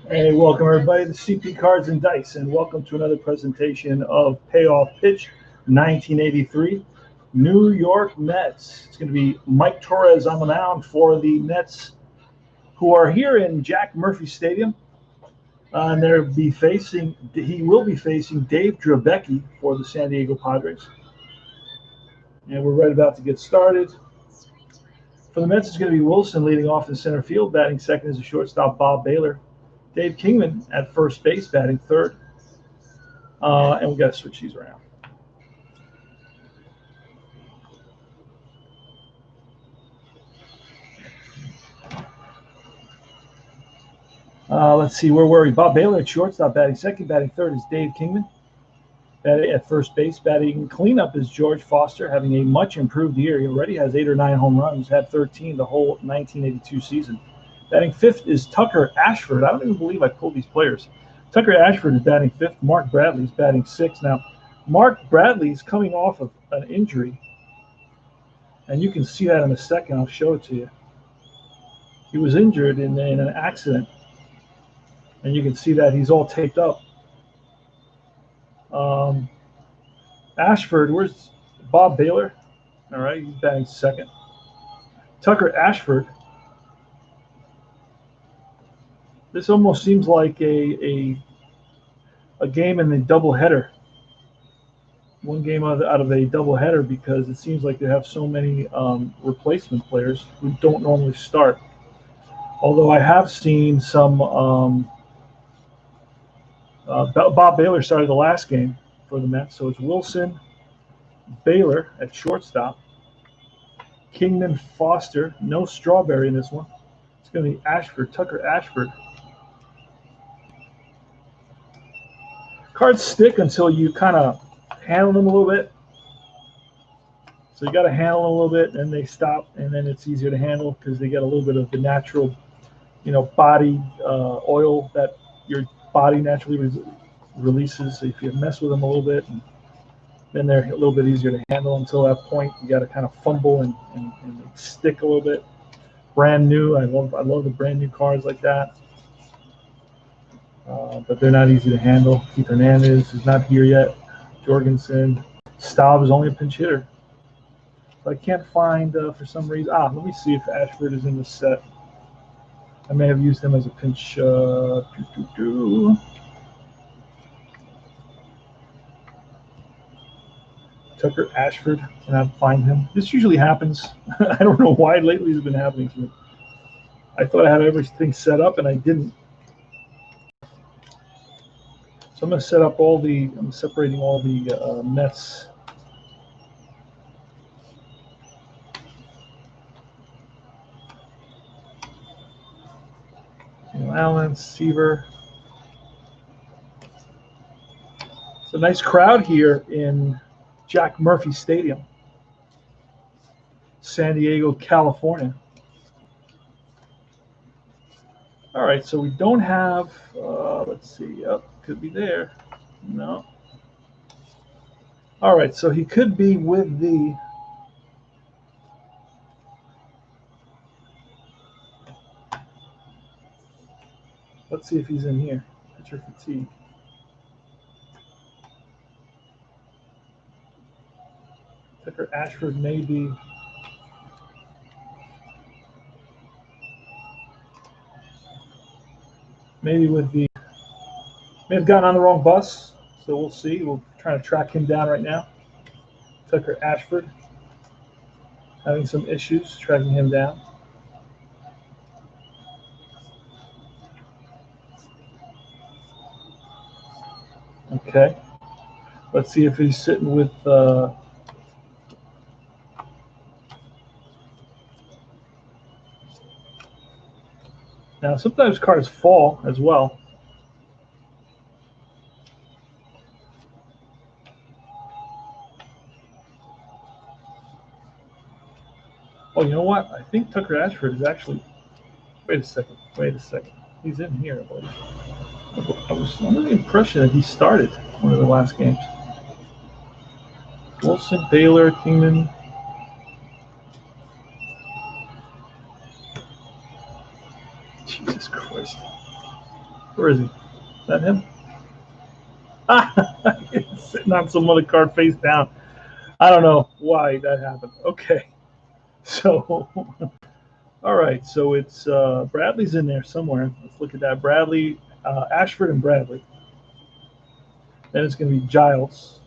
Hey, welcome everybody to CP Cards and Dice, and welcome to another presentation of Payoff Pitch 1983 New York Mets. It's going to be Mike Torrez on the mound for the Mets, who are here in Jack Murphy Stadium. And he will be facing Dave Dravecky for the San Diego Padres. And we're right about to get started. For the Mets, it's going to be Wilson leading off in center field. Batting second is the shortstop Bob Baylor. Dave Kingman at first base, batting third. And we got to switch these around. Let's see, where were we? Bob Baylor at shortstop, batting second. Batting third is Dave Kingman. Batting at first base, batting cleanup is George Foster, having a much improved year. He already has 8 or 9 home runs, had 13 the whole 1982 season. Batting fifth is Tucker Ashford. I don't even believe I pulled these players. Tucker Ashford is batting fifth. Mark Bradley is batting sixth. Now, Mark Bradley is coming off of an injury, and you can see that in a second. I'll show it to you. He was injured in an accident, and you can see that he's all taped up. Ashford, where's Bob Baylor? All right, he's batting second. Tucker Ashford. This almost seems like a game in the doubleheader. One game out of a doubleheader, because it seems like they have so many replacement players who don't normally start. Although I have seen some Bob Baylor started the last game for the Mets, so it's Wilson, Baylor at shortstop, Kingman, Foster, no Strawberry in this one. It's going to be Ashford, Tucker Ashford. Cards stick until you kind of handle them a little bit. So you got to handle them a little bit, and they stop, and then it's easier to handle because they get a little bit of the natural, body oil that your body naturally releases. So if you mess with them a little bit, and then they're a little bit easier to handle. Until that point, you got to kind of fumble and stick a little bit. Brand new, I love the brand new cards like that. But they're not easy to handle. Keith Hernandez is not here yet. Jorgensen. Staub is only a pinch hitter. So I can't find, for some reason. Let me see if Ashford is in the set. I may have used him as a pinch. Tucker Ashford. Cannot find him. This usually happens. I don't know why lately it's been happening to me. I thought I had everything set up, and I didn't. So I'm going to set up I'm separating all the Mets. Allen, Seaver. It's a nice crowd here in Jack Murphy Stadium, San Diego, California. All right, so we don't have, let's see, could be there. No. All right, so he could be with the, let's see if he's in here. Pitcher fatigue. Tucker Ashford may be. Maybe may have gotten on the wrong bus, so we'll see. We're trying to track him down right now. Tucker Ashford having some issues tracking him down. Okay, let's see if he's sitting with Now, sometimes cards fall as well. Oh, you know what? I think Tucker Ashford is actually. Wait a second. Wait a second. He's in here, I believe. I was under the impression that he started one of the last games. Wilson, Baylor, Kingman. Jesus Christ. Where is he? Is that him? He's sitting on some other card face down. I don't know why that happened. Okay. So, all right. So it's Bradley's in there somewhere. Let's look at that. Bradley, Ashford, and Bradley. Then it's going to be Giles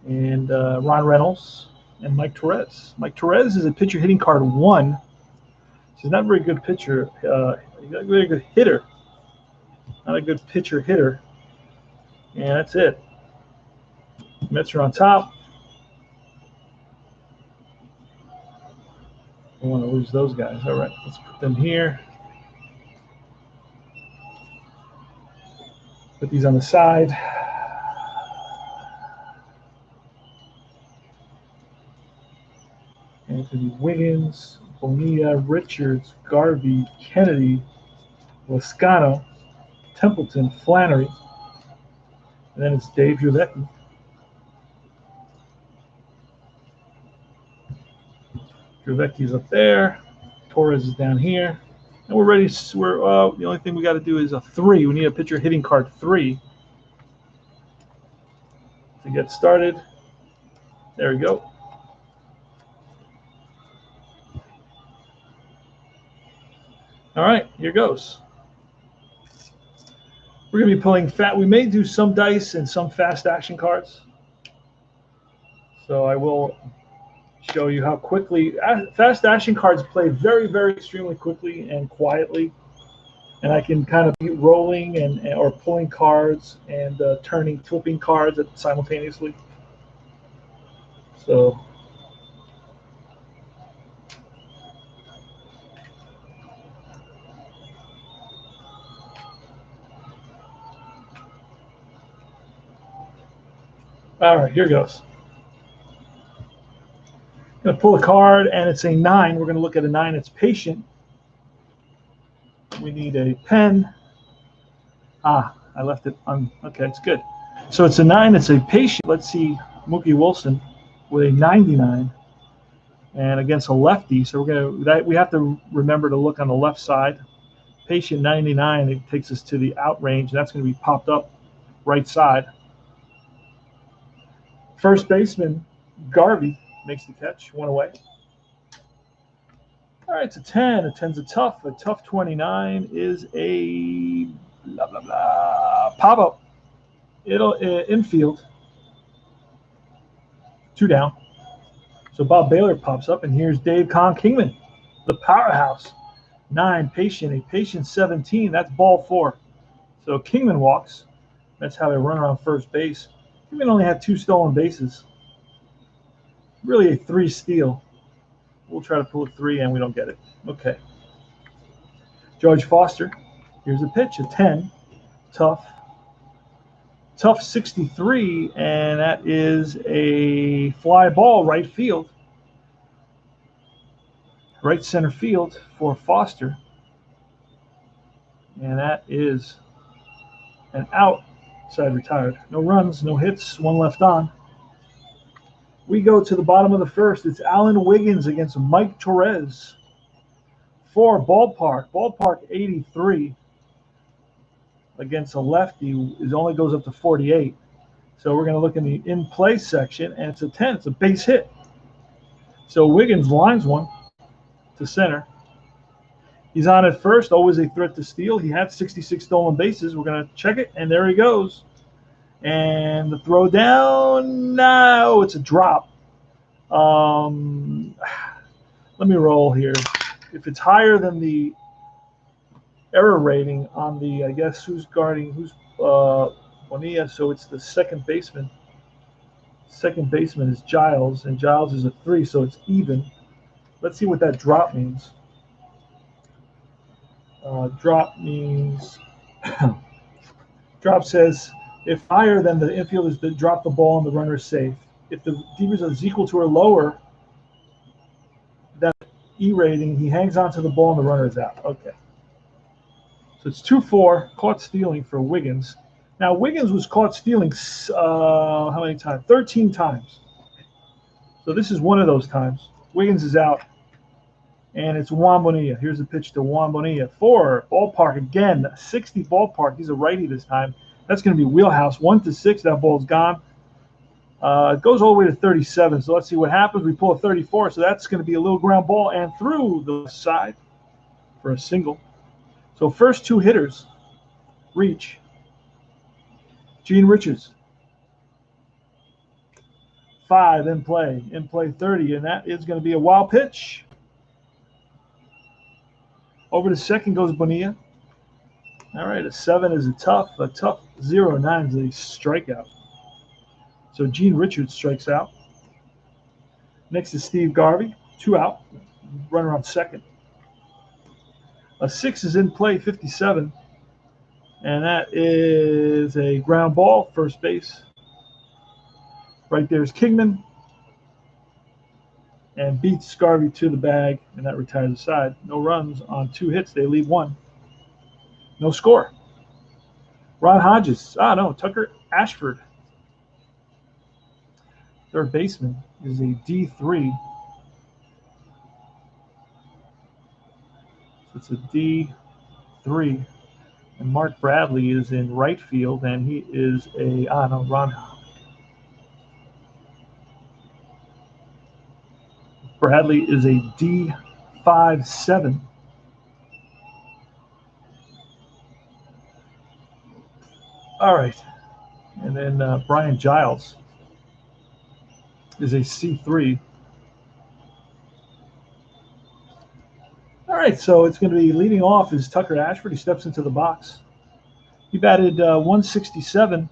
and Ron Reynolds and Mike Torrez. Mike Torrez is a pitcher hitting card 1. He's not a very good pitcher. He's not a very good hitter. Not a good pitcher hitter. And that's it. Mets are on top. I don't want to lose those guys. All right, let's put them here. Put these on the side. Anthony Wiggins, Bonilla, Richards, Garvey, Kennedy, Lascano, Templeton, Flannery. And then it's Dave Giovecchi. Giovecchi's up there. Torrez is down here. And we're ready. The only thing we got to do is a 3. We need a pitcher hitting card 3 to get started. There we go. All right, here goes. We're going to be pulling we may do some dice and some fast action cards. So I will show you how quickly fast action cards play very, very extremely quickly and quietly. And I can kind of be rolling or pulling cards and flipping cards simultaneously. So all right, here goes. I'm going to pull a card, and it's a 9. We're going to look at a 9. It's patient. We need a pen. I left it on. Okay, it's good. So it's a 9. It's a patient. Let's see Mookie Wilson with a 99, and against a lefty. So we have to remember to look on the left side. Patient 99. It takes us to the out range. That's going to be popped up right side. First baseman Garvey makes the catch, 1 away. All right, it's a 10. A 10's a tough. A tough 29 is a blah, blah, blah. Pop-up. It'll infield. 2 down. So Bob Baylor pops up, and here's Dave Kingman, the powerhouse. 9, patient. A patient 17. That's ball 4. So Kingman walks. That's how they run around first base. Kingman only had 2 stolen bases. Really a 3 steal. We'll try to pull a 3, and we don't get it. Okay. George Foster. Here's a pitch, a 10. Tough. Tough 63, and that is a fly ball right field. Right center field for Foster. And that is an out. Side retired. No runs, no hits, 1 left on. We go to the bottom of the first. It's Alan Wiggins against Mike Torrez. 4, ballpark. Ballpark 83 against a lefty. It only goes up to 48. So we're going to look in the in-play section, and it's a 10. It's a base hit. So Wiggins lines one to center. He's on at first, always a threat to steal. He had 66 stolen bases. We're going to check it, and there he goes. And the throw down, no, it's a drop. Let me roll here. If it's higher than the error rating on the, I guess, who's Bonilla, so it's the second baseman. Second baseman is Giles, and Giles is a 3, so it's even. Let's see what that drop means. Drop means drop says if higher than the infielders that drop the ball and the runner is safe. If the defense is equal to or lower than E rating, he hangs on to the ball and the runner is out. Okay. So it's 2-4, caught stealing for Wiggins. Now, Wiggins was caught stealing how many times? 13 times. So this is one of those times. Wiggins is out, and it's Juan Bonilla. Here's the pitch to Juan Bonilla. 4, ballpark again, 60 ballpark. He's a righty this time. That's going to be wheelhouse. 1-6, that ball's gone. It goes all the way to 37, so let's see what happens. We pull a 34, so that's going to be a little ground ball and through the left side for a single. So first two hitters reach. Gene Richards, 5 in play 30, and that is going to be a wild pitch. Over to second goes Bonilla. All right, a 7 is a tough 0-9 is a strikeout. So Gene Richards strikes out. Next is Steve Garvey, 2 out, runner on second. A 6 is in play, 57, and that is a ground ball, first base. Right there's Kingman, and beats Garvey to the bag, and that retires the side. No runs on 2 hits. They leave 1. No score. Ron Hodges. Tucker Ashford. Third baseman is a D3. So it's a D3. And Mark Bradley is in right field, and he is Ron. Bradley is a D5-7. All right. And then Brian Giles is a C3. All right, so it's going to be leading off is Tucker Ashford. He steps into the box. He batted 167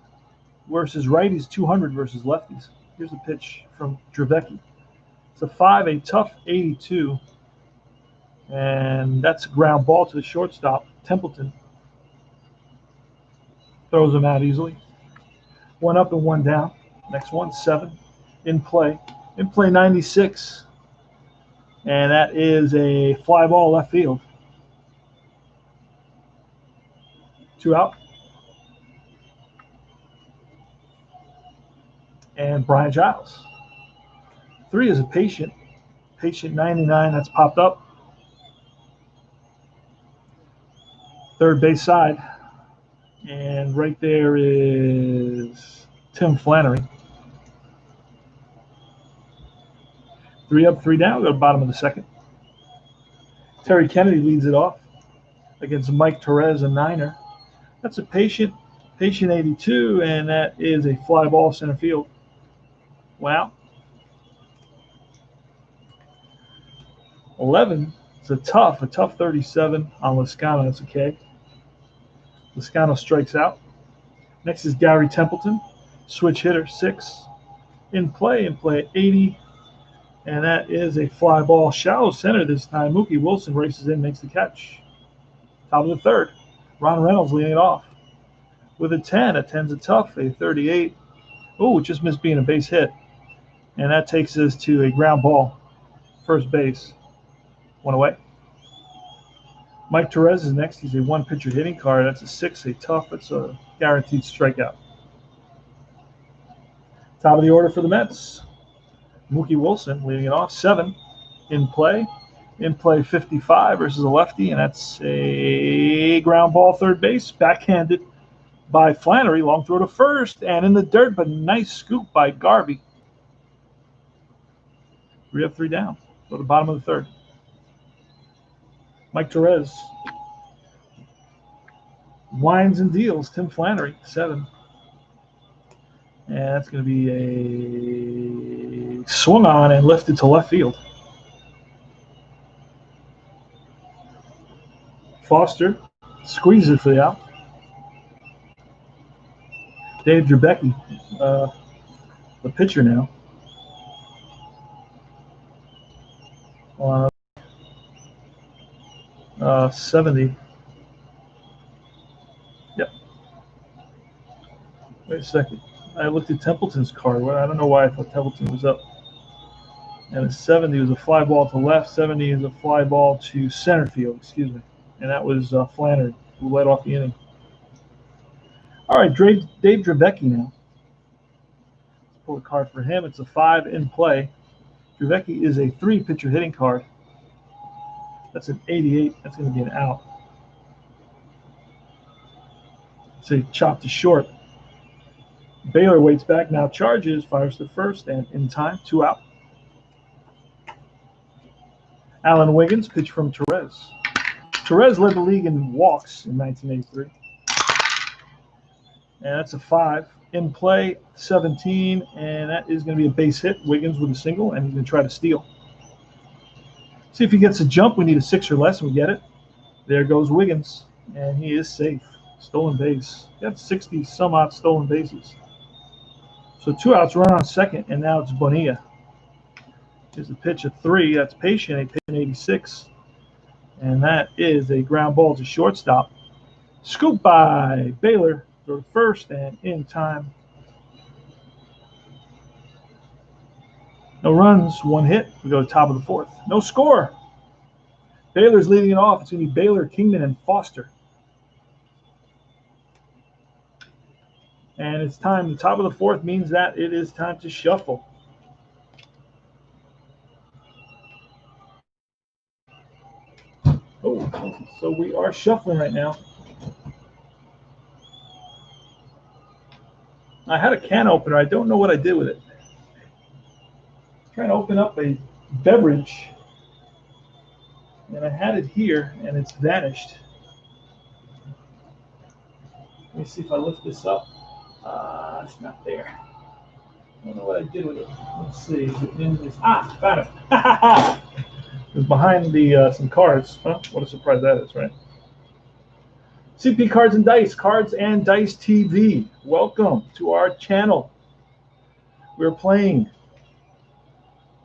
versus righties, 200 versus lefties. Here's a pitch from Dravecki. It's a 5, a tough 82, and that's a ground ball to the shortstop, Templeton. Throws him out easily. 1 up and 1 down. Next one, 7, in play 96. And that is a fly ball left field. 2 out. And Brian Giles. 3 is a patient 99, that's popped up. Third base side. And right there is Tim Flannery. 3 up, 3 down. Go to the bottom of the second. Terry Kennedy leads it off against Mike Torrez, a Niner. That's a patient 82, and that is a fly ball center field. Wow. 11 is a tough 37 on Lascano. That's okay. Lascano strikes out. Next is Gary Templeton, switch hitter, 6. In play 80. And that is a fly ball, shallow center this time. Mookie Wilson races in, makes the catch. Top of the third. Ron Reynolds leading it off with a 10. A 10's a tough, a 38. Oh, it just missed being a base hit. And that takes us to a ground ball. First base. 1 away. Mike Torrez is next. He's a 1-pitcher hitting card. That's a 6, a tough. It's a guaranteed strikeout. Top of the order for the Mets. Mookie Wilson leading it off, 7 in play 55 versus a lefty, and that's a ground ball third base, backhanded by Flannery, long throw to first, and in the dirt, but nice scoop by Garvey. 3 up, 3 down. Go to the bottom of the third. Mike Torrez winds and deals. Tim Flannery, 7. And that's going to be a swung on and lifted to left field. Foster squeezes it for the out. Dave Dravecki, the pitcher now. 70. Wait a second. I looked at Templeton's card. Well, I don't know why I thought Templeton was up. And a 70 was a fly ball to left. 70 is a fly ball to center field. Excuse me. And that was Flannery, who led off the inning. All right, Dave Dravecky now. Let's pull a card for him. It's a 5 in play. Dravecky is a 3-pitcher hitting card. That's an 88. That's going to be an out. It's a chop to short. Baylor waits back, now charges, fires to first, and in time, 2 out. Alan Wiggins, pitch from Torrez. Torrez led the league in walks in 1983. And that's a 5. In play, 17, and that is going to be a base hit. Wiggins with a single, and he's going to try to steal. See if he gets a jump. We need a 6 or less, and we get it. There goes Wiggins, and he is safe. Stolen base. Got 60-some-odd stolen bases. So 2 outs, run on second, and now it's Bonilla. Here's the pitch at 3. That's patient, a pitch 86. And that is a ground ball to shortstop. Scoop by Baylor. Go to first, and in time. No runs, 1 hit. We go to top of the 4th. No score. Baylor's leading it off. It's going to be Baylor, Kingman, and Foster. And it's time. The top of the 4th means that it is time to shuffle. Oh, so we are shuffling right now. I had a can opener. I don't know what I did with it. I'm trying to open up a beverage, and I had it here, and it's vanished. Let me see if I lift this up. It's not there. I don't know what I did with it. Let's see. Is it in this? Found it. It was behind the some cards. Huh? What a surprise that is, right? CP Cards and Dice TV. Welcome to our channel. We're playing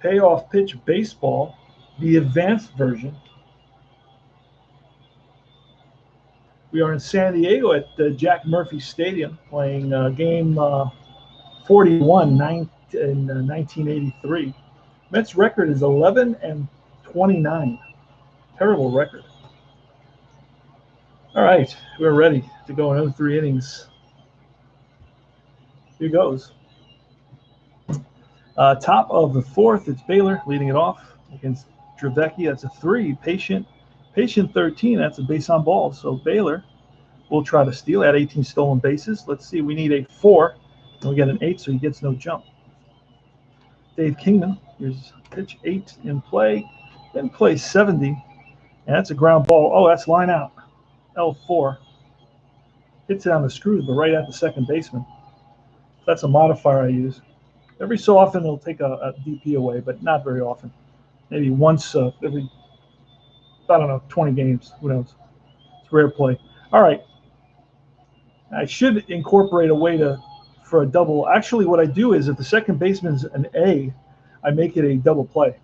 Payoff Pitch Baseball, the advanced version. We are in San Diego at Jack Murphy Stadium playing game 41 in 1983. Mets record is 11-29. Terrible record. All right, we're ready to go another 3 innings. Here goes. Top of the 4th, it's Baylor leading it off against Dravecky. That's a 3. Patient 13. That's a base on ball. So Baylor will try to steal at 18 stolen bases. Let's see. We need a 4, and we get an 8, so he gets no jump. Dave Kingman. Here's pitch 8 in play. Then play 70, and that's a ground ball. Oh, that's line out. L4. Hits it on the screws, but right at the second baseman. That's a modifier I use. Every so often, it'll take a DP away, but not very often. Maybe once every, I don't know, 20 games. Who knows? It's rare play. All right. I should incorporate a way for a double. Actually, what I do is if the second baseman's an A, I make it a double play.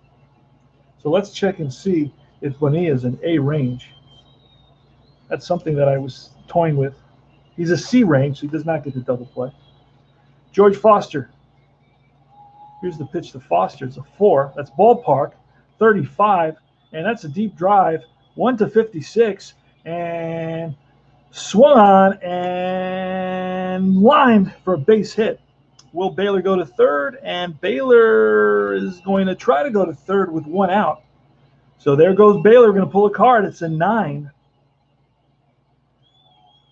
So let's check and see if Bonilla is an A range. That's something that I was toying with. He's a C range, so he does not get the double play. George Foster. Here's the pitch to Foster. It's a 4. That's ballpark, 35, and that's a deep drive, 1-56, and swung on and lined for a base hit. Will Baylor go to third? And Baylor is going to try to go to third with 1 out. So there goes Baylor. We're going to pull a card. It's a 9.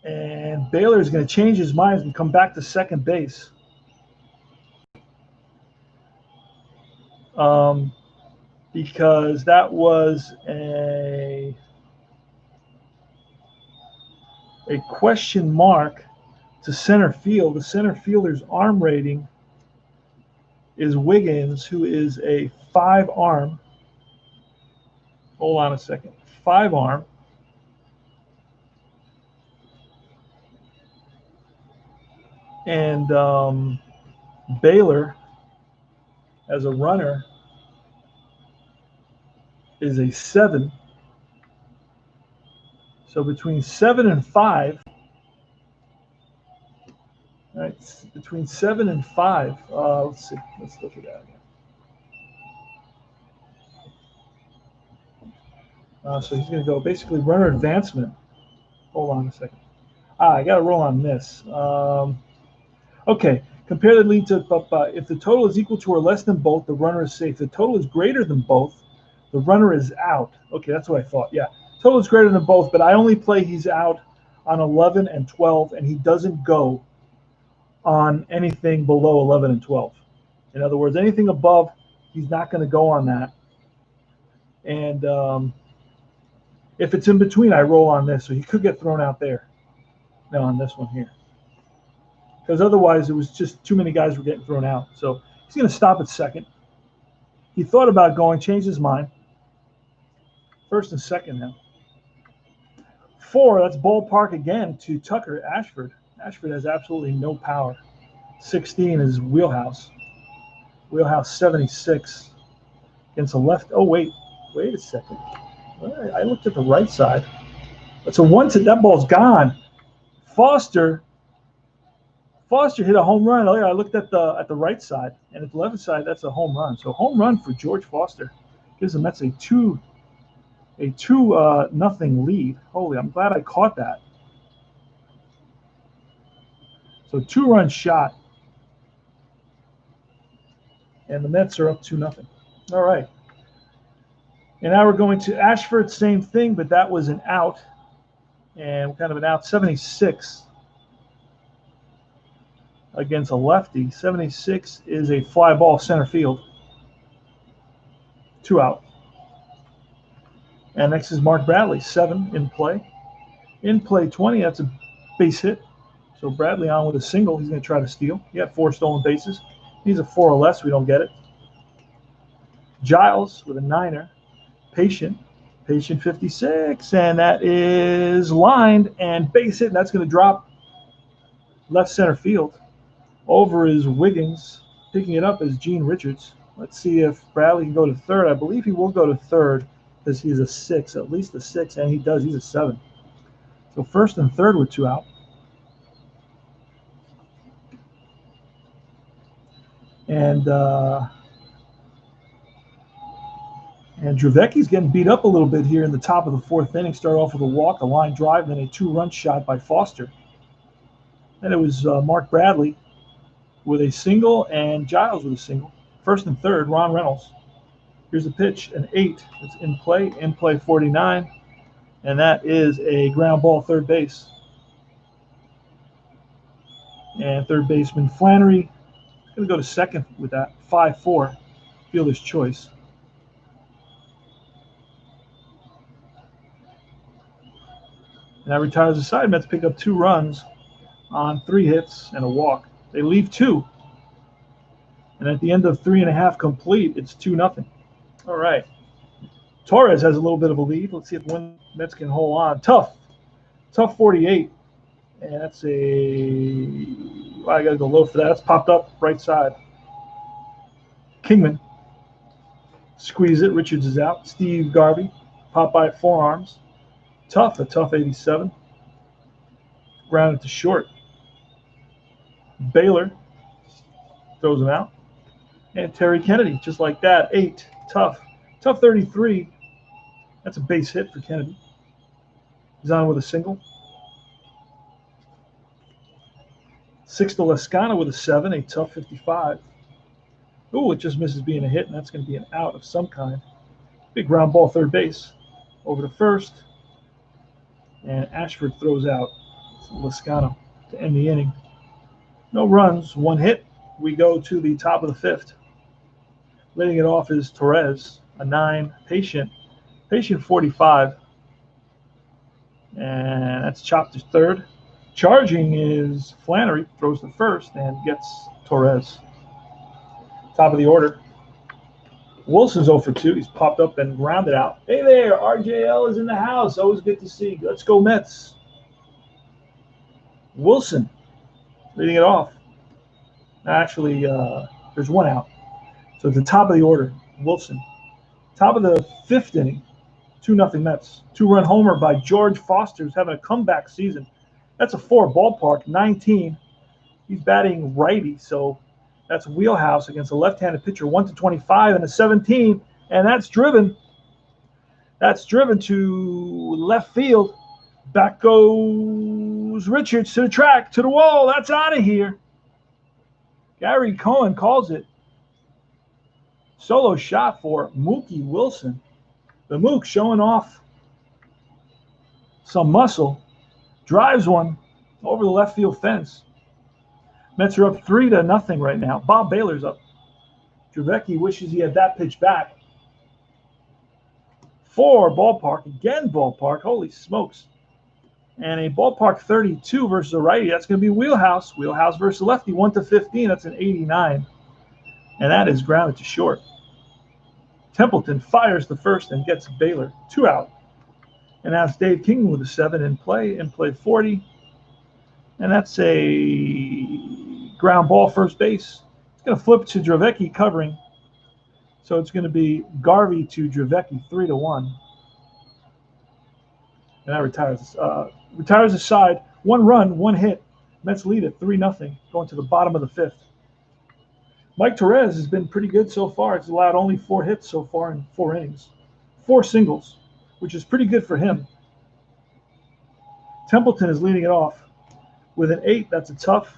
And Baylor is going to change his mind and come back to second base. Because that was a question mark to center field. The center fielder's arm rating is Wiggins, who is a 5 arm. Hold on a second. 5 arm. And Baylor, as a runner, is a 7. So between 7 and 5, All right, it's between 7 and 5. Let's see. Let's look at that again. So he's going to go basically runner advancement. Hold on a second. I got to roll on this. Okay, compare the lead to if the total is equal to or less than both, the runner is safe. If the total is greater than both, the runner is out. Okay, that's what I thought. Yeah, total is greater than both, but I only play he's out on 11 and 12, and he doesn't go on anything below 11 and 12. In other words, anything above, he's not going to go on that. And if it's in between, I roll on this, so he could get thrown out there. No, on this one here. Because otherwise, it was just too many guys were getting thrown out. So he's going to stop at second. He thought about going, changed his mind. First and second now. 4, that's ballpark again to Tucker Ashford. Ashford has absolutely no power. 16 is wheelhouse. Wheelhouse 76 against the left. Oh, wait a second. I looked at the right side. It's a 1-2. That ball's gone. Foster hit a home run. I looked at the right side, and at the left side, that's a home run. So home run for George Foster gives the Mets a 2-0 lead. Holy, I'm glad I caught that. So 2-run shot, and the Mets are up 2-0. All right. And now we're going to Ashford, same thing, but that was an out, and kind of an out. 76 against a lefty. 76 is a fly ball center field. 2 out. And next is Mark Bradley, 7 in play. In play 20, that's a base hit. So Bradley on with a single. He's going to try to steal. He had 4 stolen bases. He's a 4 or less. We don't get it. Giles with a 9er. Patient 56. And that is lined and base hit. And that's going to drop left center field. Over is Wiggins. Picking it up is Gene Richards. Let's see if Bradley can go to third. I believe he will go to third because he's a 6, at least a 6, and he does. He's a 7. So first and third with 2 out. And Dravecki's getting beat up a little bit here in the top of the 4th inning. Started off with a walk, a line drive, then a 2-run shot by Foster. And it was Mark Bradley with a single and Giles with a single. First and third, Ron Reynolds. Here's the pitch, an 8. It's in play 49. And that is a ground ball, third base. And third baseman Flannery is going to go to second with that. 5-4, fielder's choice. And that retires the side. Mets pick up 2 runs on 3 hits and a walk. They leave 2. And at the end of 3.5 complete, it's 2-0. All right. Torrez has a little bit of a lead. Let's see if the Mets can hold on. Tough 48. And that's I got to go low for that. That's popped up right side. Kingman. Squeeze it. Richards is out. Steve Garvey. Pop by at forearms. A tough 87. Grounded to short. Baylor throws him out. And Terry Kennedy, just like that, 8. Tough 33. That's a base hit for Kennedy. He's on with a single. 6 to Lascano with a 7, a tough 55. Ooh, it just misses being a hit, and that's going to be an out of some kind. Big ground ball, third base. Over to first. And Ashford throws out Lascano to end the inning. No runs, 1 hit. We go to the top of the 5th. Leading it off is Torrez, a 9, Patient 45. And that's chopped to third. Charging is Flannery, throws to first and gets Torrez. Top of the order. Wilson's 0 for 2. He's popped up and grounded out. Hey there, RJL is in the house. Always good to see. Let's go Mets. Wilson leading it off. Actually, there's 1 out. So at the top of the order, Wilson. Top of the 5th inning, 2-0 Mets. 2-run homer by George Foster, who's having a comeback season. That's a 4 ballpark, 19. He's batting righty, so that's wheelhouse against a left-handed pitcher. 1-25 and a 17, and that's driven. That's driven to left field. Back goes Richards to the track, to the wall. That's out of here. Gary Cohen calls it. Solo shot for Mookie Wilson. The Mook showing off some muscle. Drives one over the left field fence. Mets are up 3-0 right now. Bob Baylor's up. Dravecky wishes he had that pitch back. 4 ballpark. Again ballpark. Holy smokes. And a ballpark 32 versus a righty. That's going to be wheelhouse. Wheelhouse versus lefty. 1-15. That's an 89. And that is grounded to short. Templeton fires the first and gets Baylor. 2 out. And that's Dave Kingman with a 7 in play. In play 40. And that's a ground ball first base. It's going to flip to Dravecky covering. So it's going to be Garvey to Dravecky, 3-1. And that retires the side. 1 run, 1 hit. Mets lead at 3-0, going to the bottom of the 5th. Mike Torrez has been pretty good so far. It's allowed only 4 hits so far in 4 innings. 4 singles, which is pretty good for him. Templeton is leading it off with an 8. That's a tough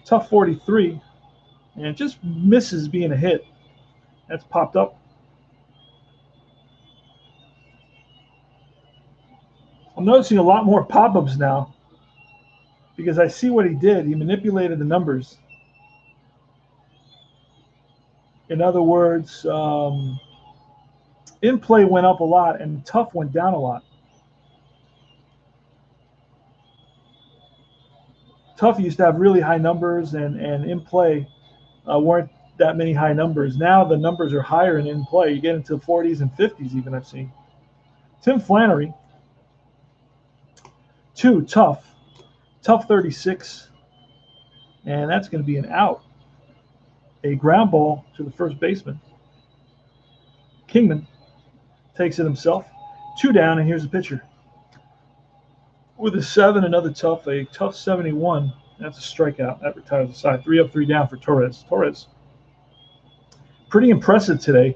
43. And it just misses being a hit. That's popped up. I'm noticing a lot more pop-ups now because I see what he did. He manipulated the numbers. In other words, in play went up a lot and tough went down a lot. Tough used to have really high numbers, and in play weren't that many high numbers. Now the numbers are higher in play. You get into the 40s and 50s even, I've seen. Tim Flannery, 2, tough 36, and that's going to be an out. A ground ball to the first baseman. Kingman takes it himself. 2 down, and here's the pitcher. With a 7, another tough, a tough 71. That's a strikeout. That retires the side. 3 up, 3 down for Torrez. Torrez, pretty impressive today.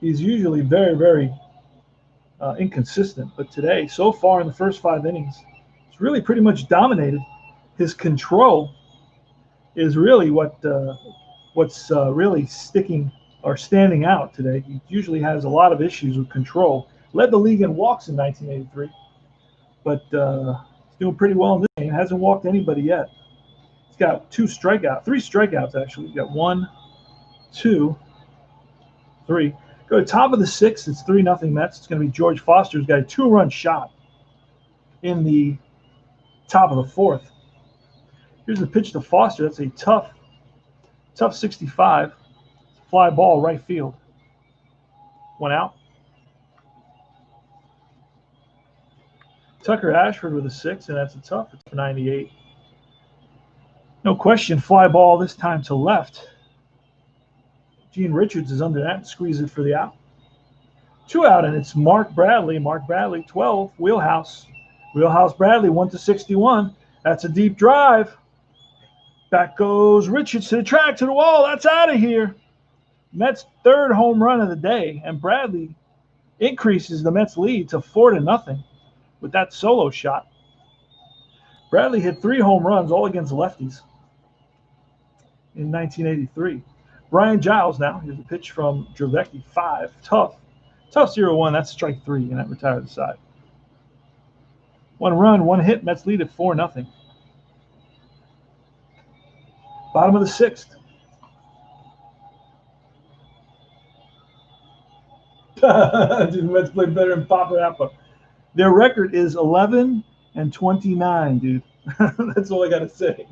He's usually very, very inconsistent. But today, so far in the first 5 innings, it's really pretty much dominated. His control is really what's really sticking or standing out today. He usually has a lot of issues with control. Led the league in walks in 1983. But he's doing pretty well in this game. Hasn't walked anybody yet. He's got 3 strikeouts actually. He's got 1, 2, 3. Go to top of the 6th. It's 3-0 Mets. It's going to be George Foster's got a 2-run shot in the top of the 4th. Here's the pitch to Foster. That's a tough 65. Fly ball right field. 1 out. Tucker Ashford with a 6, and that's a tough. It's for 98. No question, fly ball this time to left. Gene Richards is under that and squeezes it for the out. 2 out, and it's Mark Bradley. Mark Bradley, 12, wheelhouse. Wheelhouse Bradley, 1-61. That's a deep drive. Back goes Richards to the track, to the wall. That's out of here. Mets' 3rd home run of the day, and Bradley increases the Mets' lead to 4-0 with that solo shot. Bradley hit 3 home runs, all against lefties in 1983. Brian Giles now. Here's a pitch from Dravecky, 5. Tough 0-1. That's strike 3, and that retired the side. 1 run, 1 hit. Mets lead at 4-0. Bottom of the 6th. The Mets play better than Papa Appa. Their record is 11-29, dude. That's all I got to say.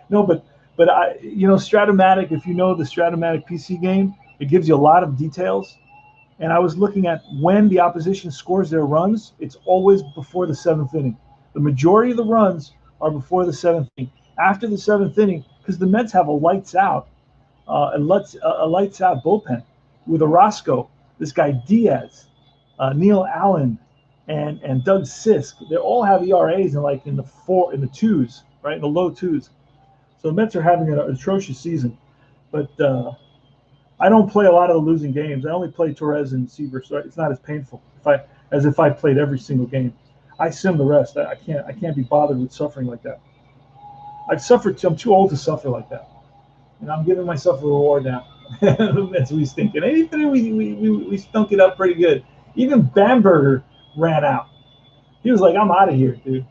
No, but Stratomatic, if you know the Stratomatic PC game, it gives you a lot of details. And I was looking at when the opposition scores their runs, it's always before the 7th inning. The majority of the runs are before the 7th inning. After the 7th inning, because the Mets have a lights out bullpen with Orozco, this guy Diaz, Neil Allen, and Doug Sisk. They all have ERAs in the 2s, right, in the low 2s. So the Mets are having an atrocious season. But I don't play a lot of the losing games. I only play Torrez and Seaver, so it's not as painful as if I played every single game. I sim the rest. I can't be bothered with suffering like that. I've suffered. I'm too old to suffer like that, and I'm giving myself a reward now. That's what we thinking. We stunk it up pretty good. Even Bamberger ran out. He was like, "I'm out of here, dude.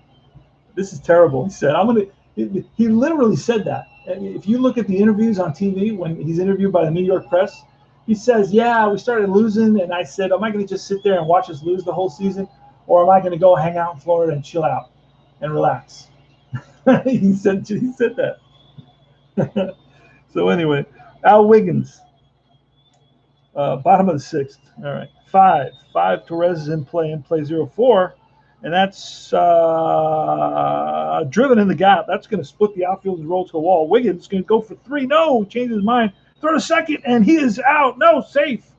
This is terrible." He said, "I'm gonna." He literally said that. If you look at the interviews on TV when he's interviewed by the New York press, he says, "Yeah, we started losing," and I said, "Am I going to just sit there and watch us lose the whole season, or am I going to go hang out in Florida and chill out and relax?" he said that. So anyway, Al Wiggins, bottom of the sixth. All right, five. Torrez is in play 0-4. And that's driven in the gap. That's going to split the outfield and roll to the wall. Wiggins is going to go for 3. No, change his mind. Throw to second, and he is out. No, safe.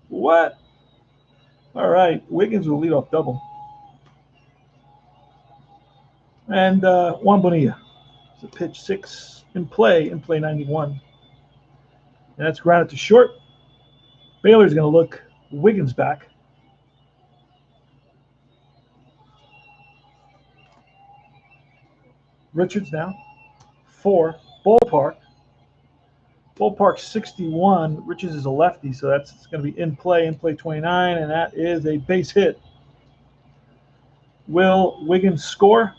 What? All right, Wiggins will lead off double. And Juan Bonilla. It's a pitch 6 in play 91. And that's grounded to short. Baylor's going to look Wiggins back. Richards now, 4. Ballpark 61. Richards is a lefty, so that's going to be in play 29, and that is a base hit. Will Wiggins score?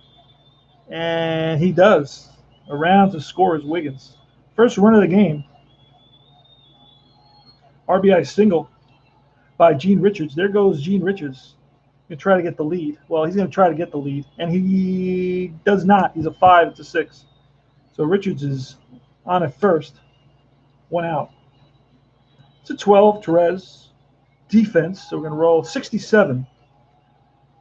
And he does. Around to score is Wiggins. First run of the game. RBI single by Gene Richards. There goes Gene Richards. Going to try to get the lead. Well, he's going to try to get the lead, and he does not. He's a 5. It's a 6. So Richards is on at first. 1 out. It's a 12. Torrez defense. So we're going to roll 67.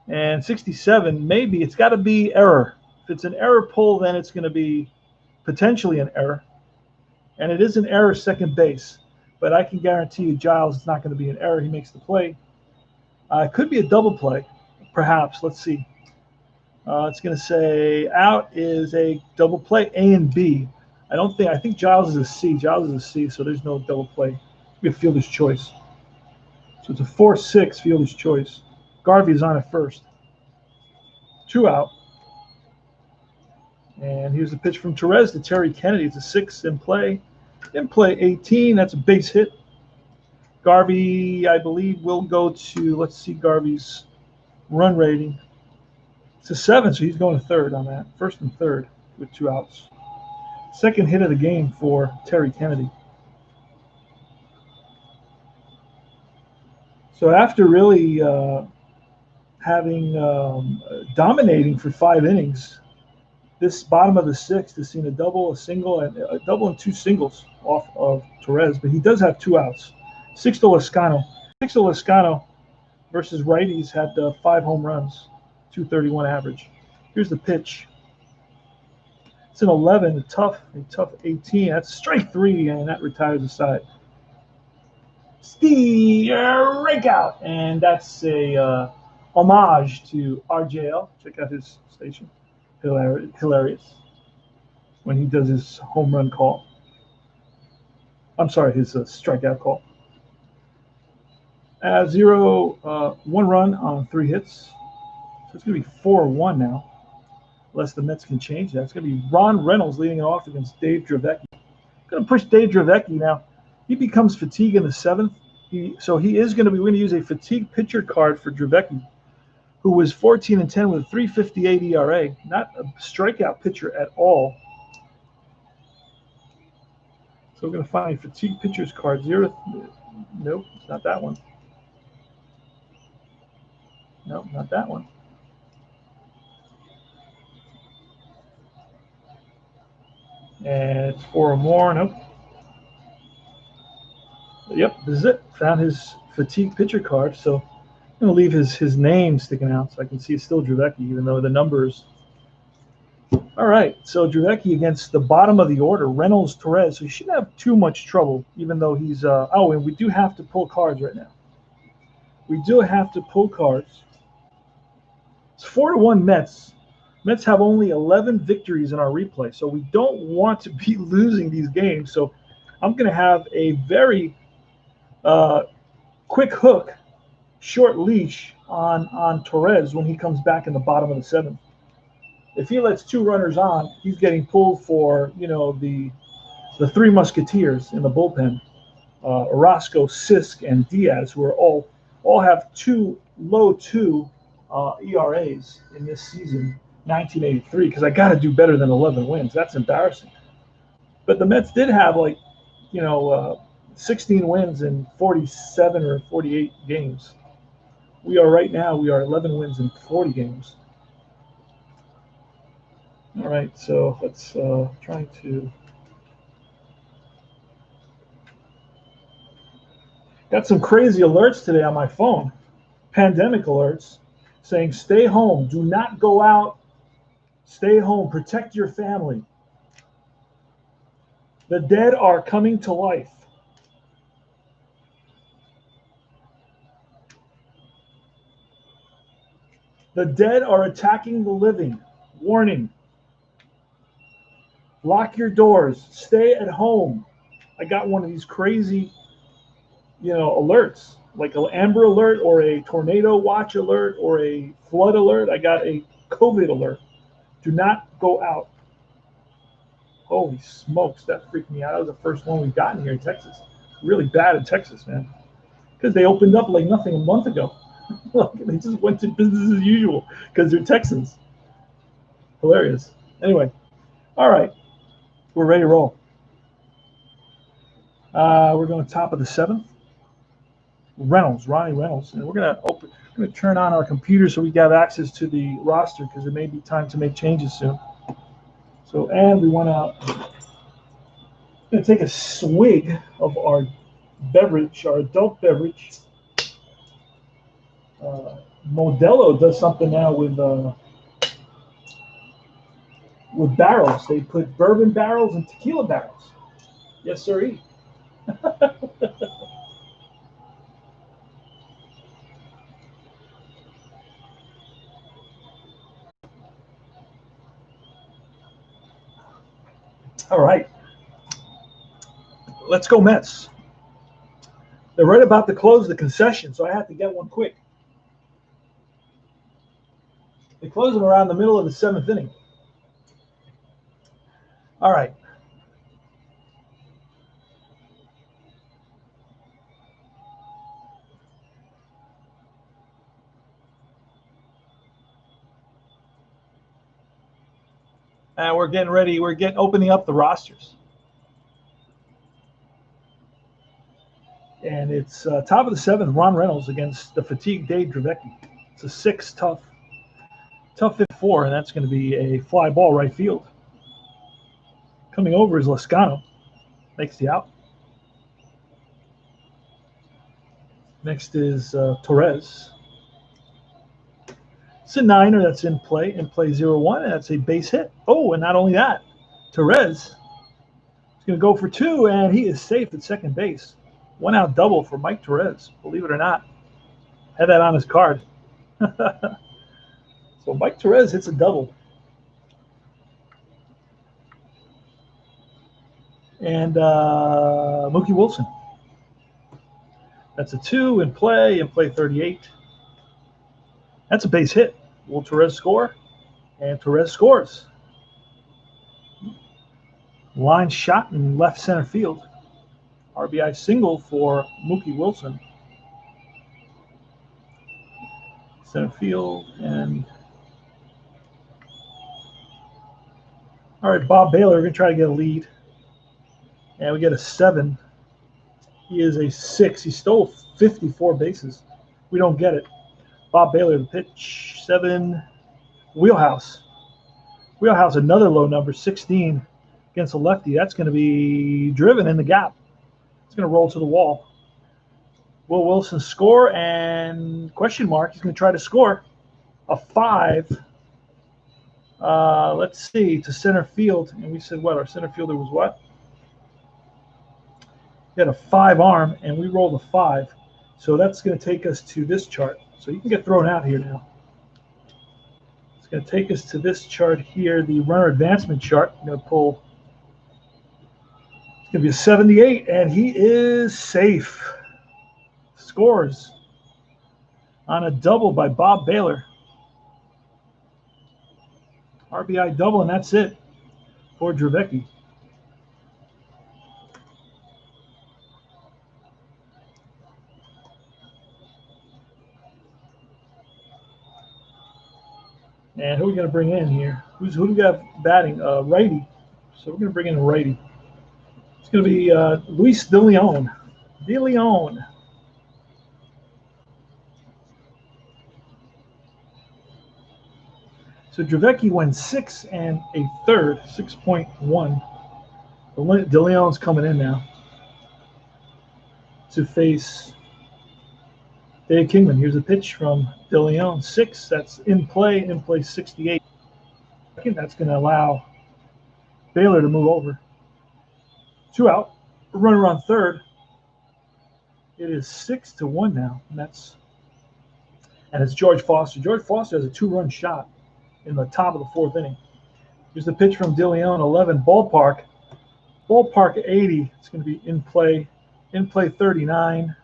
And 67, maybe it's got to be error. If it's an error pull, then it's going to be potentially an error. And it is an error second base. But I can guarantee you Giles it's not going to be an error. He makes the play. It could be a double play, perhaps. Let's see. It's going to say out is a double play, A and B. I think Giles is a C. Giles is a C, so there's no double play. We have fielder's choice. So it's a 4-6 fielder's choice. Garvey is on at first. 2 out. And here's the pitch from Torrez to Terry Kennedy. It's a 6 in play. In play 18. That's a base hit. Garvey, I believe, will go to, let's see Garvey's run rating. It's a 7, so he's going to third on that. First and third with 2 outs. Second hit of the game for Terry Kennedy. So after really dominating for 5 innings, this bottom of the 6th has seen a double, a single, and a double and 2 singles off of Torrez, but he does have 2 outs. Sixto Lascano versus righties had 5 home runs, 231 average. Here's the pitch. It's an 11, a tough 18. That's strike 3, and that retires the side. Strikeout, and that's a homage to RJL. Check out his station. Hilarious. When he does his home run call. I'm sorry, his strikeout call. 1 run on 3 hits. So it's going to be 4-1 now. Unless the Mets can change that. It's going to be Ron Reynolds leading it off against Dave Dravecki. Going to push Dave Dravecki now. He becomes fatigued in the 7th. We're going to use a fatigue pitcher card for Dravecki, who was 14-10 with a 3.58 ERA. Not a strikeout pitcher at all. So we're going to find a fatigue pitcher's card. Nope, it's not that one. Nope, not that one. And it's 4 or more. Nope. Yep, this is it. Found his fatigue pitcher card. So I'm going to leave his name sticking out so I can see it's still Dravecki, even though the numbers. All right, so Dravecki against the bottom of the order, Reynolds, Torrez. So he shouldn't have too much trouble, even though he's and we do have to pull cards right now. We do have to pull cards. It's 4-1 Mets. Mets have only 11 victories in our replay, so we don't want to be losing these games. So I'm going to have a very quick hook, short leash on Torrez when he comes back in the bottom of the seventh. If he lets two runners on, he's getting pulled for, the three musketeers in the bullpen, Orozco, Sisk, and Diaz, who are all have low two ERAs in this season, 1983. Because I got to do better than 11 wins. That's embarrassing. But the Mets did have 16 wins in 47 or 48 games. We are 11 wins in 40 games. All right, so let's try to. Got some crazy alerts today on my phone, pandemic alerts, saying stay home, do not go out, stay home, protect your family. The dead are coming to life. The dead are attacking the living. Warning. Lock your doors. Stay at home. I got one of these crazy, alerts, like an Amber Alert or a tornado watch alert or a flood alert. I got a COVID alert. Do not go out. Holy smokes, that freaked me out. That was the first one we've gotten here in Texas. Really bad in Texas, man. Because they opened up like nothing a month ago. They just went to business as usual because they're Texans. Hilarious. Anyway, all right. We're ready to roll. We're going top of the seventh. Ronnie Reynolds. And we're going to turn on our computer so we got access to the roster because it may be time to make changes soon. So, and we want to take a swig of our beverage, our adult beverage. Modelo does something now with barrels. They put bourbon barrels and tequila barrels. Yes, sir. All right. Let's go Mets. They're right about to close the concession, so I have to get one quick. They close them around the middle of the seventh inning. All right. And we're getting ready. We're opening up the rosters. And it's top of the seventh, Ron Reynolds against the fatigued Dave Dravecky. It's a 6 tough 4, and that's going to be a fly ball right field. Coming over is Lascano. Makes the out. Next is Torrez. It's a 9er that's in play 0-1, and that's a base hit. Oh, and not only that, Torrez is going to go for 2, and he is safe at second base. 1 out double for Mike Torrez, believe it or not. Had that on his card. So Mike Torrez hits a double. And Mookie Wilson. That's a 2 in play 38. That's a base hit. Will Torrez score? And Torrez scores. Line shot in left center field. RBI single for Mookie Wilson. Center field and all right, Bob Baylor, we're going to try to get a lead. And we get a 7. He is a 6. He stole 54 bases. We don't get it. Bob Baylor, the pitch, 7. Wheelhouse. Wheelhouse, another low number, 16 against a lefty. That's going to be driven in the gap. It's going to roll to the wall. Will Wilson score? And question mark, he's going to try to score a 5. Let's see, to center field. And we said what? Our center fielder was what? He had a 5 arm, and we rolled a 5. So that's going to take us to this chart. So you can get thrown out here now. going to take us to this chart here, the runner advancement chart. I'm going to pull. It's going to be a 78, and he is safe. Scores on a double by Bob Baylor. RBI double, and that's it for Dravecky. And who are we going to bring in here? Who do we got batting? Righty. So we're going to bring in a righty. It's going to be Luis De Leon. De Leon. So Dravecky went 6 1/3, 6.1. De Leon's coming in now to face Dave Kingman. Here's a pitch from De Leon. 6. That's in play 68. That's going to allow Baylor to move over. 2 out. Runner on third. It is 6-1 now, and it's George Foster. George Foster has a 2-run shot in the top of the 4th inning. Here's the pitch from De Leon. 11 ballpark 80. It's going to be in play 39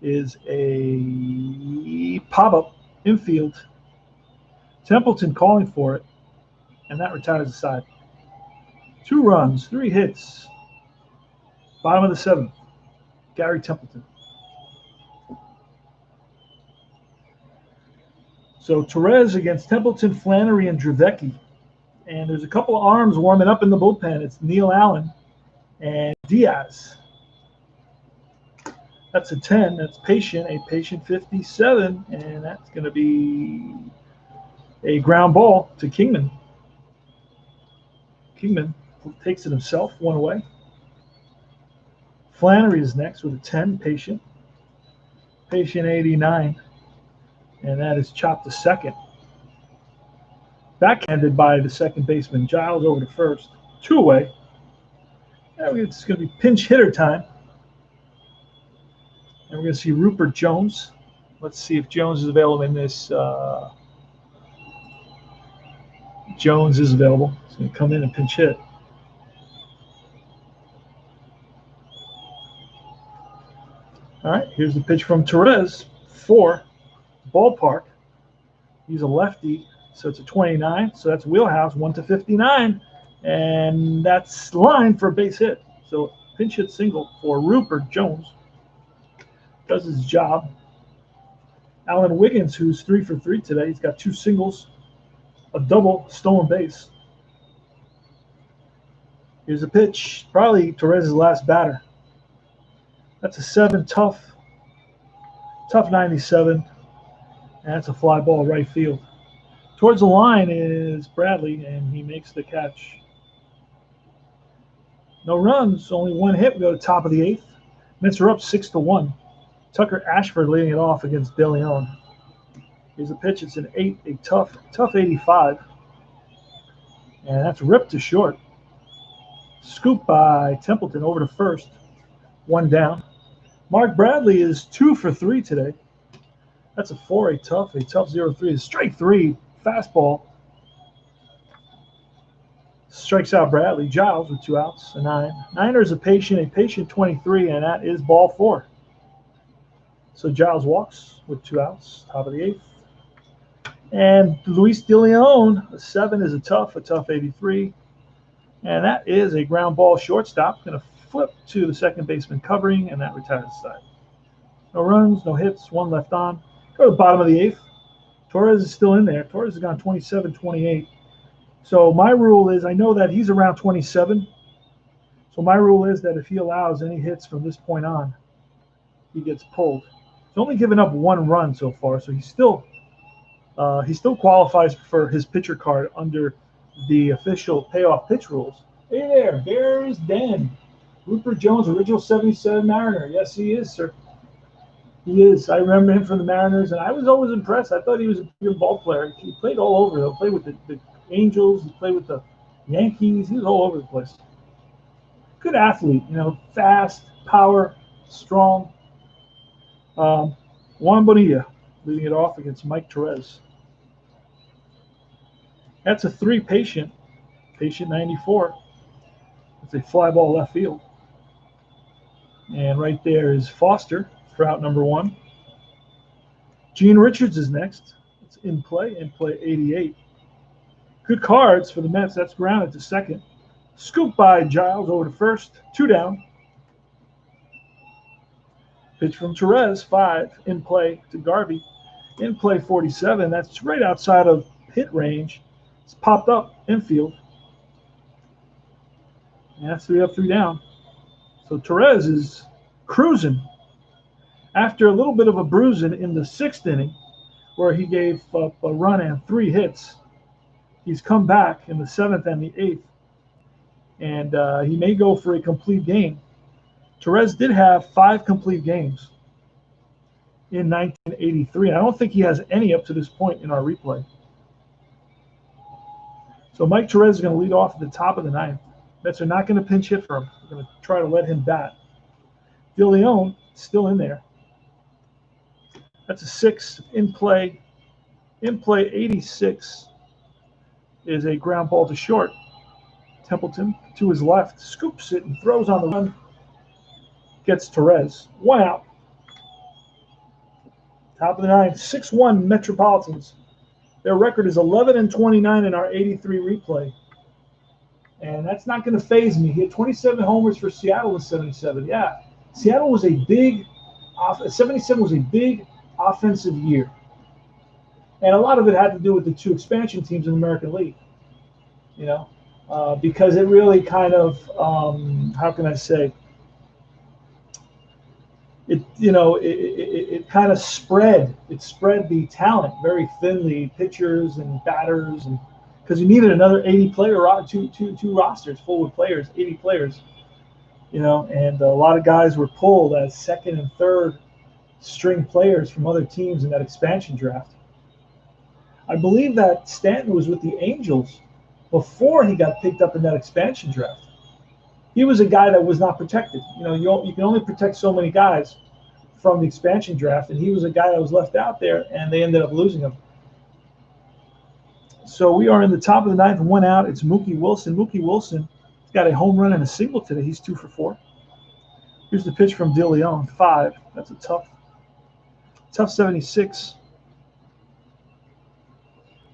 is a pop-up infield. Templeton calling for it, and that retires the side. 2 runs, 3 hits. Bottom of the 7th, Gary Templeton. So Torrez against Templeton, Flannery, and Dravecky. And there's a couple of arms warming up in the bullpen. It's Neil Allen and Diaz. That's a 10. That's patient, a patient 57. And that's going to be a ground ball to Kingman. Kingman takes it himself, 1 away. Flannery is next with a 10, patient 89. And that is chopped to second. Backhanded by the second baseman. Giles over to first. 2 away. And it's going to be pinch hitter time. And we're going to see Rupert Jones. Let's see if Jones is available in this. Jones is available. He's going to come in and pinch hit. All right, here's the pitch from Torrez. 4. Ballpark. He's a lefty, so it's a 29. So that's wheelhouse, 1-59, and that's line for a base hit. So pinch hit single for Rupert Jones. Does his job. Alan Wiggins, who's 3 for 3 today, he's got 2 singles, a double, stolen base. Here's a pitch, probably Torrez's last batter. That's a 7, tough 97. And that's a fly ball right field. Towards the line is Bradley, and he makes the catch. No runs, only 1 hit. We go to top of the 8th. Mets are up 6-1. Tucker Ashford leading it off against De Leon. Here's a pitch. It's an 8, a tough 85. And that's ripped to short. Scoop by Templeton over to first. 1 down. Mark Bradley is 2 for 3 today. That's a 4, a tough 0-3. Strike 3, fastball. Strikes out Bradley. Giles with 2 outs, a 9. Niner's a patient 23, and that is ball 4. So Giles walks with 2 outs, top of the 8th. And Luis De Leon, a 7 is a tough 83. And that is a ground ball shortstop. Going to flip to the second baseman covering, and that retires the side. No runs, no hits, 1 left on. Go to the bottom of the 8th. Torrez is still in there. Torrez has gone 27-28. So my rule is, I know that he's around 27. So my rule is that if he allows any hits from this point on, he gets pulled. He's only given up 1 run so far, so he still qualifies for his pitcher card under the official payoff pitch rules. Hey there, Bears Den. Rupert Jones, original 77 Mariner. Yes, he is, sir. He is. I remember him from the Mariners, and I was always impressed. I thought he was a good ball player. He played all over. He played with the Angels. He played with the Yankees. He was all over the place. Good athlete, fast, power, strong. Juan Bonilla leading it off against Mike Torrez. That's a 3 patient 94. It's a fly ball left field. And right there is Foster for out number 1. Gene Richards is next. It's in play 88. Good cards for the Mets. That's grounded to second. Scoop by Giles over to first. 2 down. Pitch from Torrez, 5. In play to Garvey. In play 47. That's right outside of hit range. It's popped up infield. And that's 3 up, 3 down. So Torrez is cruising. After a little bit of a bruising in the 6th inning, where he gave up a run and 3 hits, he's come back in the 7th and the 8th. And he may go for a complete game. Torrez did have 5 complete games in 1983. And I don't think he has any up to this point in our replay. So Mike Torrez is going to lead off at the top of the 9th. Mets are not going to pinch hit for him. They're going to try to let him bat. De Leon still in there. That's a 6 in play. In play 86 is a ground ball to short. Templeton to his left, scoops it and throws on the run. Gets Torrez. 1 out. Top of the 9th, 6-1 Metropolitans. Their record is 11-29 in our 83 replay. And that's not going to faze me. He had 27 homers for Seattle in 77. Yeah, Seattle was a big, 77 was a big offensive year. And a lot of it had to do with the 2 expansion teams in the American League. You know, because it really kind of, how can I say, it kind of spread the talent very thinly, pitchers and batters, and because you needed another 80-player, two rosters full with players, 80 players, and a lot of guys were pulled as 2nd and 3rd string players from other teams in that expansion draft. I believe that Stanton was with the Angels before he got picked up in that expansion draft. He was a guy that was not protected. You can only protect so many guys from the expansion draft, and he was a guy that was left out there, and they ended up losing him. So we are in the top of the 9th, 1 out. It's Mookie Wilson. Mookie Wilson got a home run and a single today. He's 2 for 4. Here's the pitch from De Leon, 5. That's a tough 76.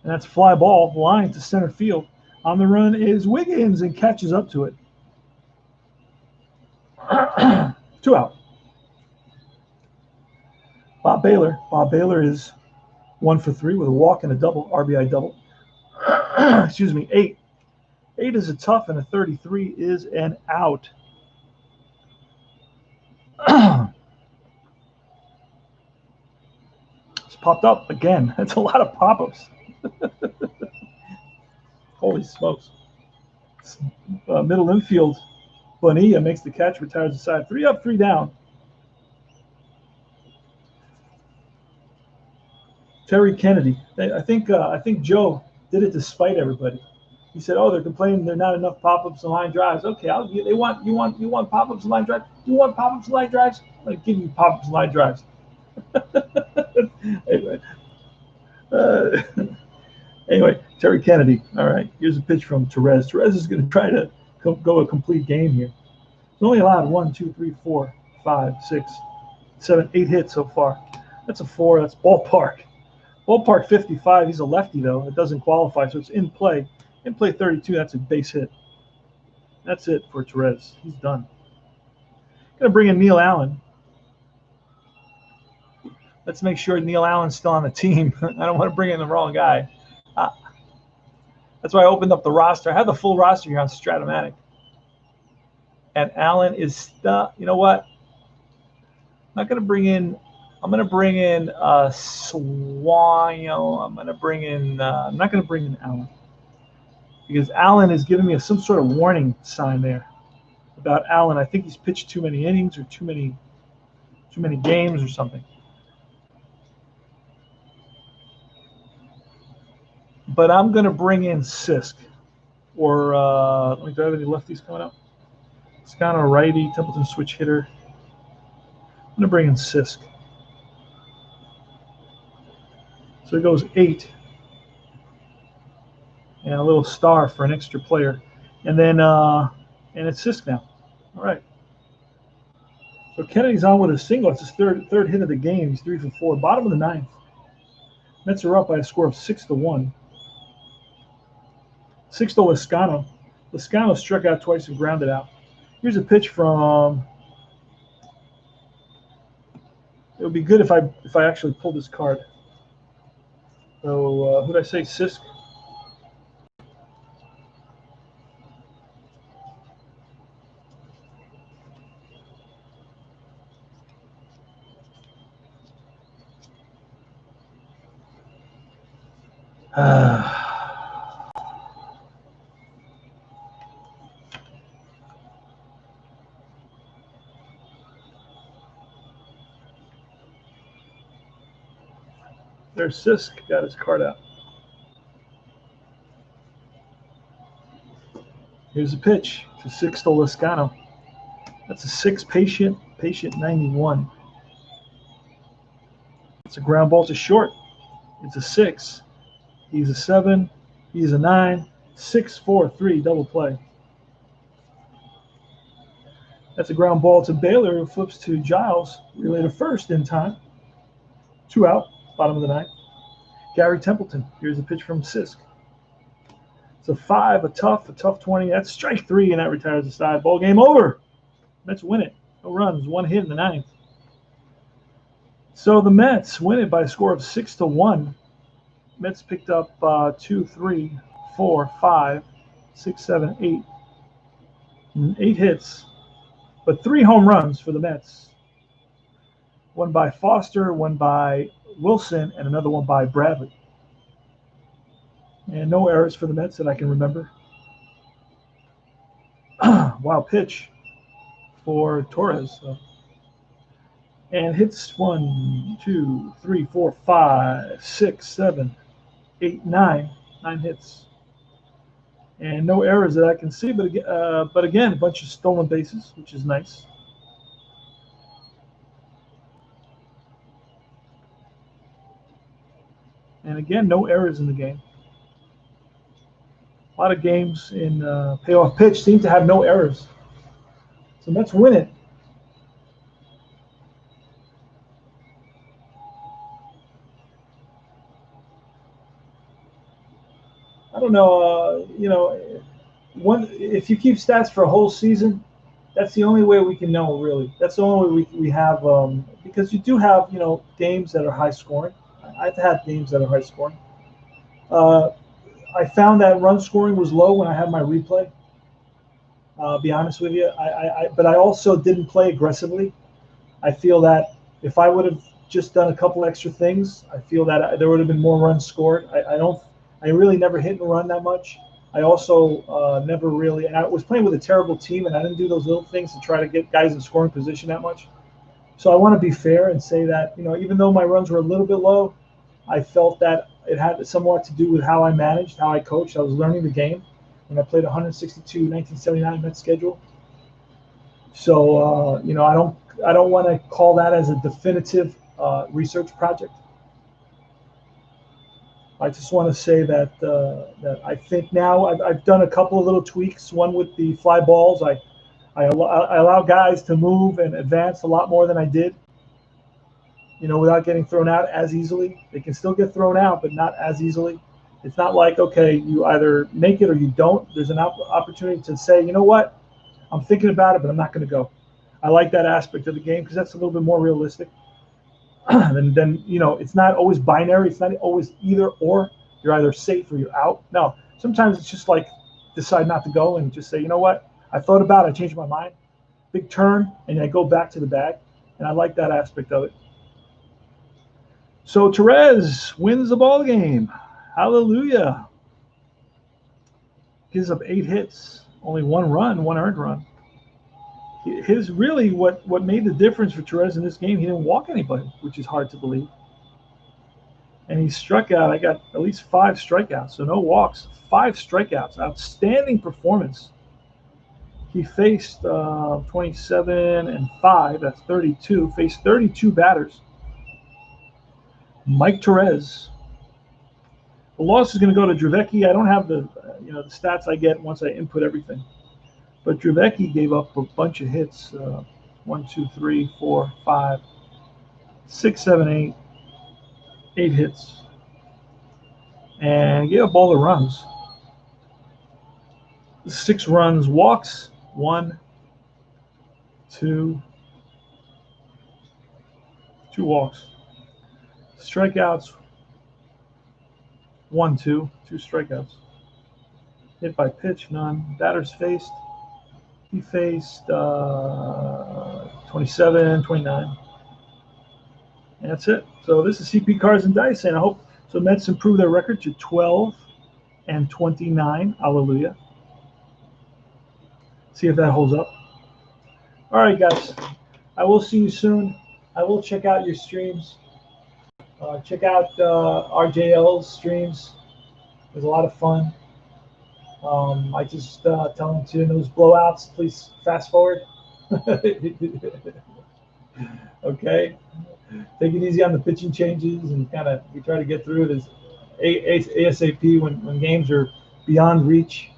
And that's fly ball, line to center field. On the run is Wiggins and catches up to it. 2 out. Bob Baylor is 1 for 3 with a walk and a double, RBI double. Excuse me, 8. 8 is a tough, and a 33 is an out. It's popped up again. That's a lot of pop-ups. Holy smokes. Middle infield, Bonilla makes the catch, retires the side. 3 up, 3 down. Terry Kennedy. I think Joe did it to spite everybody. He said, "Oh, they're complaining there are not enough pop-ups and line drives." Okay, you want pop-ups and line drives? You want pop-ups and line drives? I'm going to give you pop-ups and line drives. Anyway, Terry Kennedy. All right, here's a pitch from Torrez. Torrez is going to try to go a complete game here. He's only allowed 1, 2, 3, 4, 5, 6, 7, 8 hits so far. That's a 4. That's ballpark. Ballpark 55. He's a lefty, though. It doesn't qualify, so it's in play. In play 32. That's a base hit. That's it for Torrez. He's done. Going to bring in Neil Allen. Let's make sure Neil Allen's still on the team. I don't want to bring in the wrong guy. That's why I opened up the roster. I have the full roster here on Stratomatic. And Allen is stuck. You know what? I'm going to bring in Swano. I'm not going to bring in Allen. Because Allen is giving me some sort of warning sign there about Allen. I think he's pitched too many innings or too many games or something. But I'm going to bring in Sisk. Or, do I have any lefties coming up? Scano righty, Templeton switch hitter. I'm going to bring in Sisk. So it goes 8. and a little star for an extra player. And then and it's Sisk now. All right. So Kennedy's on with a single. It's his third hit of the game. He's 3 for 4. Bottom of the ninth. Mets are up by a score of 6-1. 6 to Lezcano. Lezcano struck out twice and grounded out. Here's a pitch from. It would be good if I actually pulled this card. So who did I say? Sisk. There's Sisk, got his card out. Here's a pitch to 6 to Lezcano. That's a 6 patient 91. It's a ground ball to short. It's a 6. He's a 7. He's a 9. 6-4-3 double play. That's a ground ball to Baylor, who flips to Giles. Relay to first in time. 2 out, bottom of the ninth. Gary Templeton. Here's a pitch from Sisk. It's a 5, a tough 20. That's strike 3, and that retires the side. Ball game over. Mets win it. No runs, 1 hit in the ninth. So the Mets win it by a score of 6-1. Mets picked up 2, 3, 4, 5, 6, 7, 8 hits, but 3 home runs for the Mets. One by Foster, one by Wilson, and another one by Bradley. And no errors for the Mets that I can remember. Wild pitch for Torrez. And hits 1, 2, 3, 4, 5, 6, 7, 8, 9. 9 hits. And no errors that I can see, but again, a bunch of stolen bases, which is nice. And again, no errors in the game. A lot of games in payoff pitch seem to have no errors. So let's win it. I don't know, if you keep stats for a whole season, that's the only way we can know, really. That's the only way we have, because you do have, games that are high scoring. I've had games that are high scoring. I found that run scoring was low when I had my replay. Be honest with you, but I also didn't play aggressively. I feel that if I would have just done a couple extra things, I feel that there would have been more runs scored. I really never hit and run that much. I also never really, and I was playing with a terrible team, and I didn't do those little things to try to get guys in scoring position that much. So I want to be fair and say that, even though my runs were a little bit low, I felt that it had somewhat to do with how I managed, how I coached. I was learning the game when I played 162 1979 Mets schedule. So, I don't want to call that as a definitive research project. I just want to say that I think now I've done a couple of little tweaks. One with the fly balls. I allow guys to move and advance a lot more than I did, without getting thrown out as easily. They can still get thrown out, but not as easily. It's not like, okay, you either make it or you don't. There's an opportunity to say, you know what, I'm thinking about it, but I'm not going to go. I like that aspect of the game because that's a little bit more realistic. And then, it's not always binary. It's not always either or. You're either safe or you're out. No, sometimes it's just like decide not to go and just say, you know what, I thought about it, I changed my mind. Big turn, and I go back to the bag. And I like that aspect of it. So Torrez wins the ball game. Hallelujah. Gives up 8 hits, only 1 run, 1 earned run. His really what made the difference for Torrez in this game, he didn't walk anybody, which is hard to believe. And he struck out. I got at least 5 strikeouts, so no walks, 5 strikeouts. Outstanding performance. He faced 27 and 5, that's 32, faced 32 batters. Mike Torrez. The loss is going to go to Dravecki. I don't have the stats I get once I input everything. But Drevecki gave up a bunch of hits. 1, 2, 3, 4, 5, 6, 7, 8 hits. And he gave up all the runs. 6 runs, walks, 1, 2 walks. Strikeouts, 1, 2 strikeouts. Hit by pitch, none. Batters faced, he faced 27, 29. And that's it. So this is CP Cards and Dice, and I hope so. Mets improve their record to 12-29. Hallelujah. See if that holds up. All right, guys. I will see you soon. I will check out your streams. Check out RJL's streams. It was a lot of fun. I just tell them to those blowouts, please fast forward. Okay. Take it easy on the pitching changes, and we try to get through this ASAP when games are beyond reach.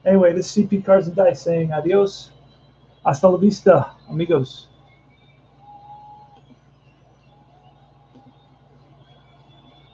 Anyway, this is CP Cards and Dice saying adios. Hasta la vista, amigos.